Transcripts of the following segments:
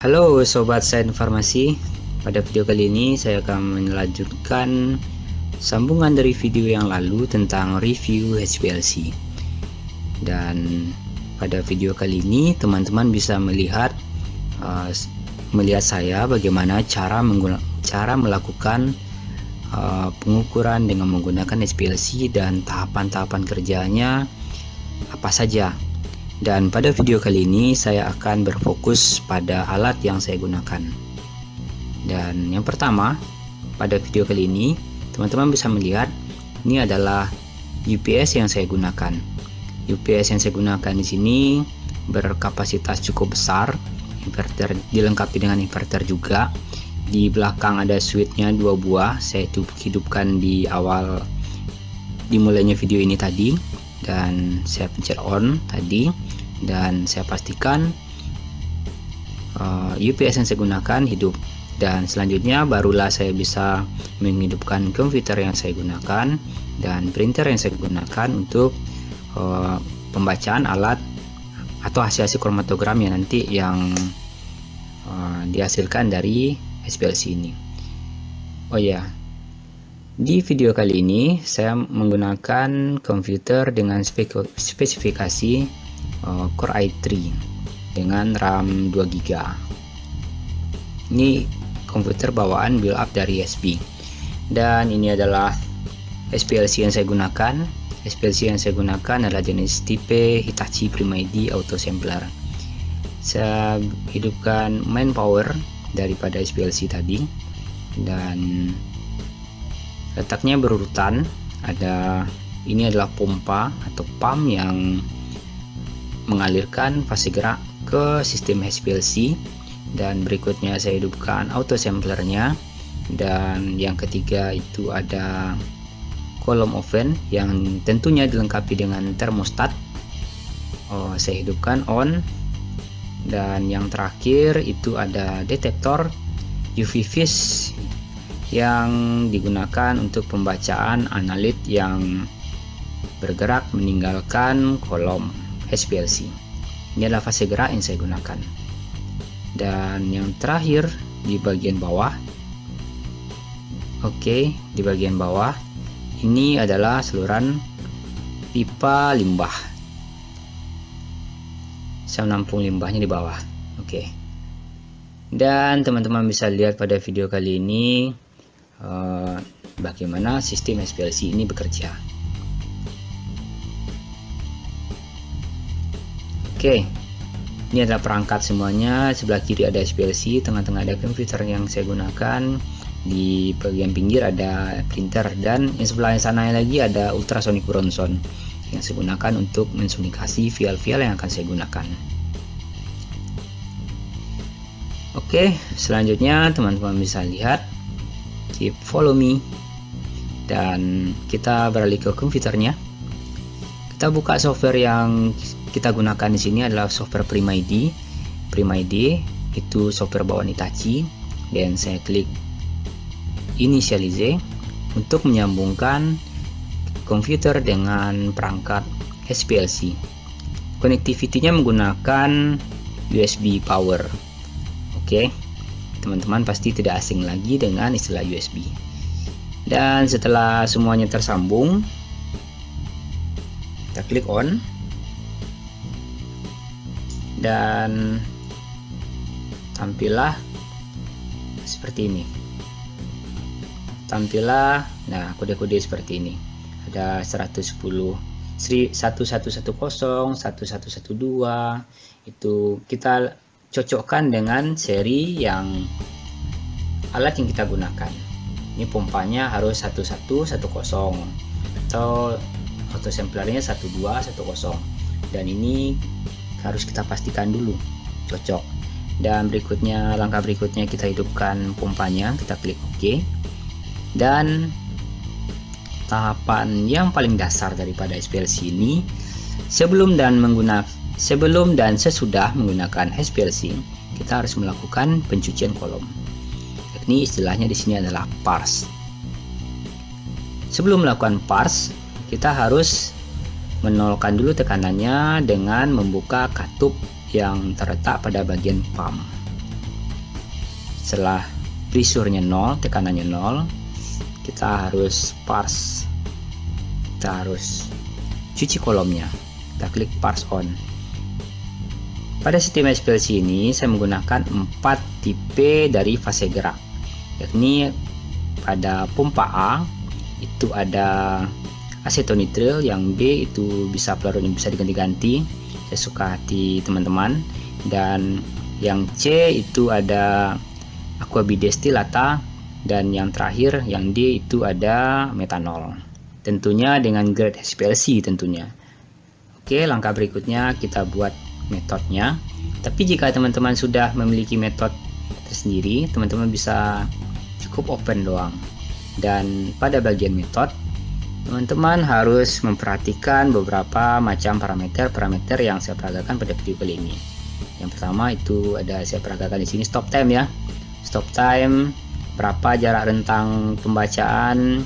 Halo Sobat Sains Farmasi, pada video kali ini saya akan melanjutkan sambungan dari video yang lalu tentang review HPLC. Dan pada video kali ini teman-teman bisa melihat saya bagaimana cara melakukan pengukuran dengan menggunakan HPLC dan tahapan-tahapan kerjanya apa saja. Dan pada video kali ini saya akan berfokus pada alat yang saya gunakan. Dan yang pertama, pada video kali ini teman-teman bisa melihat ini adalah UPS yang saya gunakan. UPS yang saya gunakan di sini berkapasitas cukup besar, inverter dilengkapi dengan inverter juga. Di belakang ada switchnya 2 buah, saya hidupkan di awal dimulainya video ini tadi, dan saya pencet on tadi, dan saya pastikan UPS yang saya gunakan hidup, dan selanjutnya barulah saya bisa menghidupkan komputer yang saya gunakan dan printer yang saya gunakan untuk pembacaan alat atau hasil-hasil kromatogram yang nanti yang dihasilkan dari HPLC ini. Oh ya, di video kali ini saya menggunakan komputer dengan spesifikasi Core i3 dengan RAM 2GB. Ini komputer bawaan build up dari HP. Dan ini adalah HPLC yang saya gunakan. HPLC yang saya gunakan adalah jenis tipe Hitachi Prima-ID Auto Sampler. Saya hidupkan main power daripada HPLC tadi, dan letaknya berurutan. Ini adalah pompa atau pump yang mengalirkan fase gerak ke sistem HPLC, dan berikutnya saya hidupkan auto samplernya, dan yang ketiga itu ada kolom oven yang tentunya dilengkapi dengan termostat. Saya hidupkan on, dan yang terakhir itu ada detektor UV vis yang digunakan untuk pembacaan analit yang bergerak meninggalkan kolom HPLC. Ini adalah fase gerak yang saya gunakan. Dan yang terakhir di bagian bawah, di bagian bawah ini adalah saluran pipa limbah. Saya menampung limbahnya di bawah. Dan teman-teman bisa lihat pada video kali ini bagaimana sistem HPLC ini bekerja. Ini adalah perangkat semuanya. Sebelah kiri ada HPLC, tengah-tengah ada komputer yang saya gunakan, di bagian pinggir ada printer, dan yang sebelah sana lagi ada ultrasonic Bronson yang saya gunakan untuk mensonikasi file-file yang akan saya gunakan. Selanjutnya teman-teman bisa lihat, keep follow me, dan kita beralih ke komputernya. Kita buka software yang kita gunakan di sini adalah software Prima-ID. Prima-ID itu software bawaan Hitachi, dan saya klik initialize untuk menyambungkan komputer dengan perangkat HPLC. Connectivity-nya menggunakan USB power. Teman-teman pasti tidak asing lagi dengan istilah USB. Dan setelah semuanya tersambung, kita klik on, dan tampillah seperti ini. Kode-kode seperti ini. Ada 110, 1110, 1112. Itu kita cocokkan dengan seri alat yang kita gunakan. Ini pompanya harus 1110 atau auto samplernya 1210, dan ini harus kita pastikan dulu cocok. Dan langkah berikutnya kita hidupkan pompanya, kita klik OK. Dan tahapan yang paling dasar daripada HPLC ini, sebelum dan sesudah menggunakan HPLC, kita harus melakukan pencucian kolom. Ini istilahnya di sini adalah parse. Sebelum melakukan parse, kita harus menolkan dulu tekanannya dengan membuka katup yang terletak pada bagian pump. setelah pressure-nya 0, tekanannya 0, kita harus parse, kita harus cuci kolomnya. Kita klik parse on. Pada sistem SPLC ini saya menggunakan 4 tipe dari fase gerak, yakni pada pompa A itu ada asetonitrile, yang B itu bisa pelarutnya bisa diganti-ganti, saya suka hati teman-teman, dan yang C itu ada aqua bidestilata, dan yang terakhir yang D itu ada metanol, tentunya dengan grade SPLC tentunya. Oke, langkah berikutnya kita buat metodenya. Tapi jika teman-teman sudah memiliki metode tersendiri, teman-teman bisa cukup open doang. Dan pada bagian metode, teman-teman harus memperhatikan beberapa macam parameter yang saya peragakan pada video kali ini. Yang pertama itu ada saya peragakan di sini stop time ya. Stop time, berapa jarak rentang pembacaan.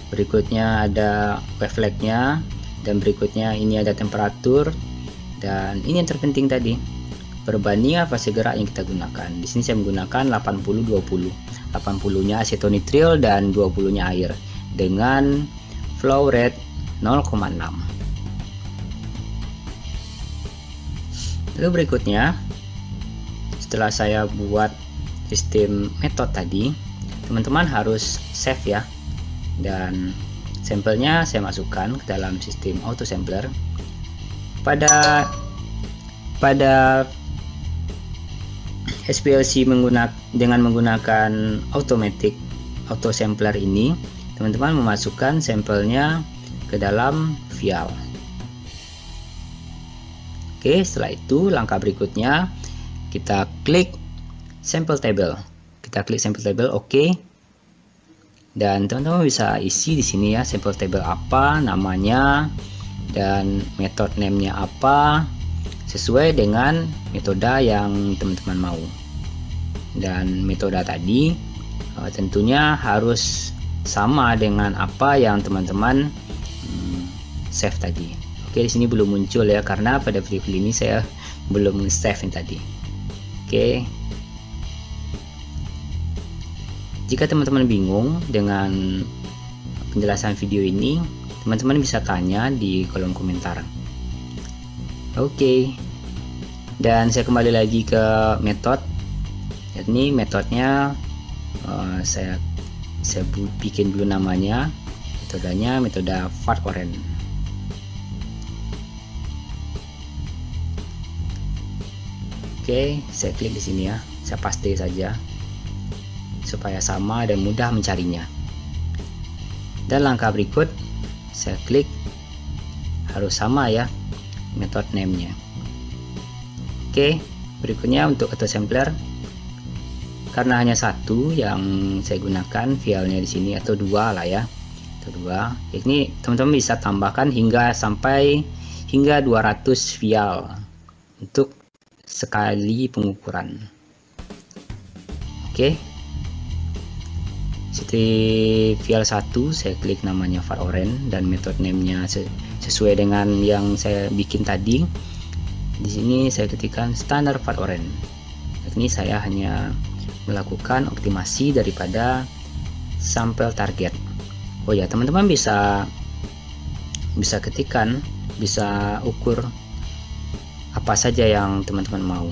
Berikutnya ada wavelag-nya, dan berikutnya ini ada temperatur. Dan ini yang terpenting tadi, perbandingan fase gerak yang kita gunakan. Di sini saya menggunakan 80-20. 80-nya asetonitrile dan 20-nya air dengan flow rate 0,6. Lalu berikutnya, setelah saya buat sistem metode tadi, teman-teman harus save ya. Dan sampelnya saya masukkan ke dalam sistem auto sampler. Pada SPLC dengan menggunakan automatic auto sampler ini, teman-teman memasukkan sampelnya ke dalam vial. Oke, setelah itu langkah berikutnya kita klik sample table. Kita klik sample table, oke. Dan teman-teman bisa isi di sini ya, sample table apa namanya dan metode name-nya apa, sesuai dengan metode yang teman-teman mau. Dan metode tadi tentunya harus sama dengan apa yang teman-teman save tadi. Oke, di sini belum muncul ya, karena pada video ini saya belum save yang tadi. Oke, jika teman-teman bingung dengan penjelasan video ini, teman-teman bisa tanya di kolom komentar. Oke, dan saya kembali lagi ke metode. Ini metodenya saya bikin dulu namanya. Metodenya metode fat orange. Oke, saya klik di sini ya. Saya paste saja supaya sama dan mudah mencarinya. Dan langkah berikut, saya klik, harus sama ya metode name-nya. Oke, berikutnya untuk auto sampler, karena hanya satu yang saya gunakan filenya di sini, atau dua lah ya, atau dua. Ini teman-teman bisa tambahkan hingga 200 vial untuk sekali pengukuran. Oke, seperti vial 1 saya klik namanya fat orange dan metode name-nya sesuai dengan yang saya bikin tadi. Di sini saya ketikkan standar fat orange. Ini saya hanya melakukan optimasi daripada sampel target. Oh ya, teman-teman bisa ketikkan, bisa ukur apa saja yang teman-teman mau.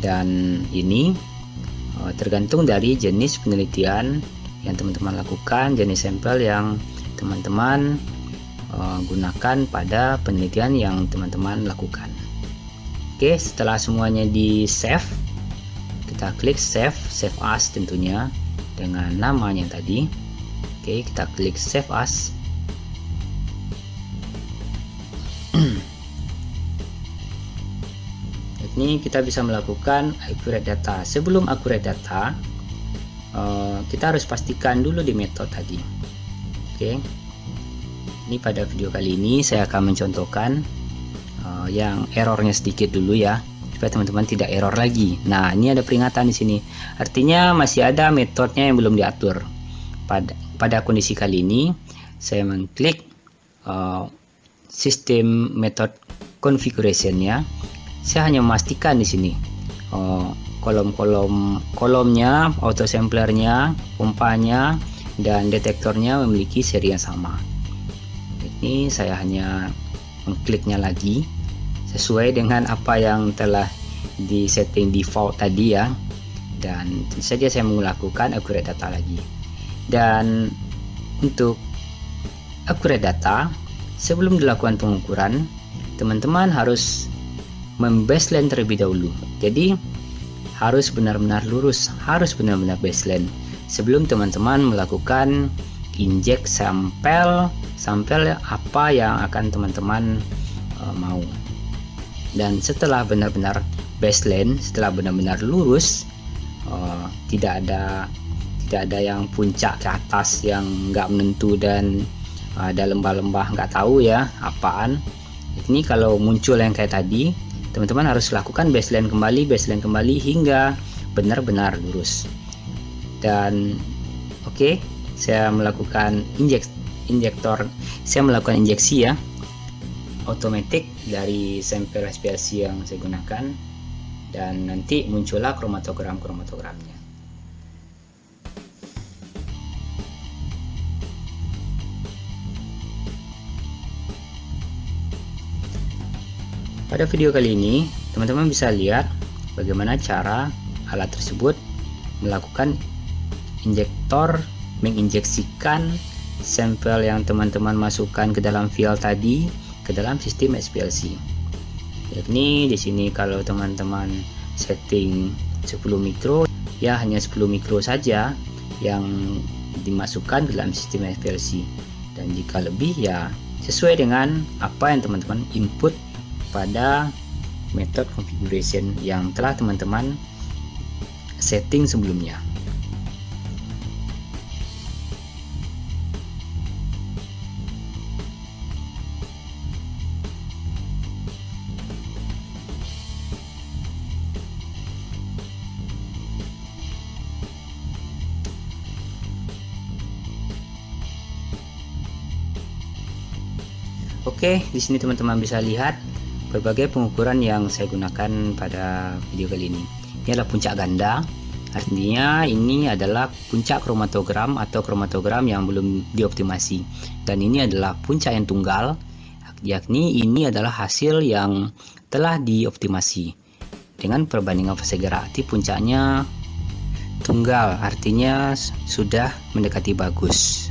Dan ini tergantung dari jenis penelitian yang teman-teman lakukan, jenis sampel yang teman-teman gunakan pada penelitian yang teman-teman lakukan. Oke, setelah semuanya di save, kita klik save as tentunya dengan namanya tadi. Oke, kita klik save as. Ini kita bisa melakukan accurate data. Sebelum accurate data, kita harus pastikan dulu di metode tadi. Oke, ini pada video kali ini saya akan mencontohkan yang errornya sedikit dulu ya, supaya teman-teman tidak error lagi. Nah, ini ada peringatan di sini, artinya masih ada metodenya yang belum diatur. Pada kondisi kali ini saya mengklik sistem method configuration-nya. Saya hanya memastikan di sini kolomnya, autosamplernya, pompanya, dan detektornya memiliki seri yang sama. Ini saya hanya mengkliknya lagi sesuai dengan apa yang telah di setting default tadi ya, dan tentu saja saya melakukan accurate data lagi. Dan untuk accurate data, sebelum dilakukan pengukuran, teman-teman harus membaseline terlebih dahulu. Jadi harus benar-benar lurus, harus benar-benar baseline sebelum teman-teman melakukan injek sampel apa yang akan teman-teman mau. Dan setelah benar-benar baseline, setelah benar-benar lurus, tidak ada yang puncak ke atas yang nggak menentu dan ada lembah-lembah nggak tahu ya apaan. Ini kalau muncul yang kayak tadi, teman-teman harus lakukan baseline kembali hingga benar-benar lurus. Dan oke, saya melakukan injeksi ya, otomatis dari sampel SPLC yang saya gunakan, dan nanti muncullah kromatogramnya. Pada video kali ini, teman-teman bisa lihat bagaimana cara alat tersebut melakukan injektor menginjeksikan sampel yang teman-teman masukkan ke dalam vial tadi ke dalam sistem SPLC. Yakni di sini kalau teman-teman setting 10 mikro, ya hanya 10 mikro saja yang dimasukkan ke dalam sistem SPLC. Dan jika lebih ya sesuai dengan apa yang teman-teman input pada method configuration yang telah teman-teman setting sebelumnya. Oke, di sini teman-teman bisa lihat berbagai pengukuran yang saya gunakan pada video kali ini. Ini adalah puncak ganda, artinya ini adalah puncak kromatogram atau kromatogram yang belum dioptimasi. Dan ini adalah puncak yang tunggal, yakni ini adalah hasil yang telah dioptimasi. Dengan perbandingan fase gerak aktif puncaknya tunggal, artinya sudah mendekati bagus.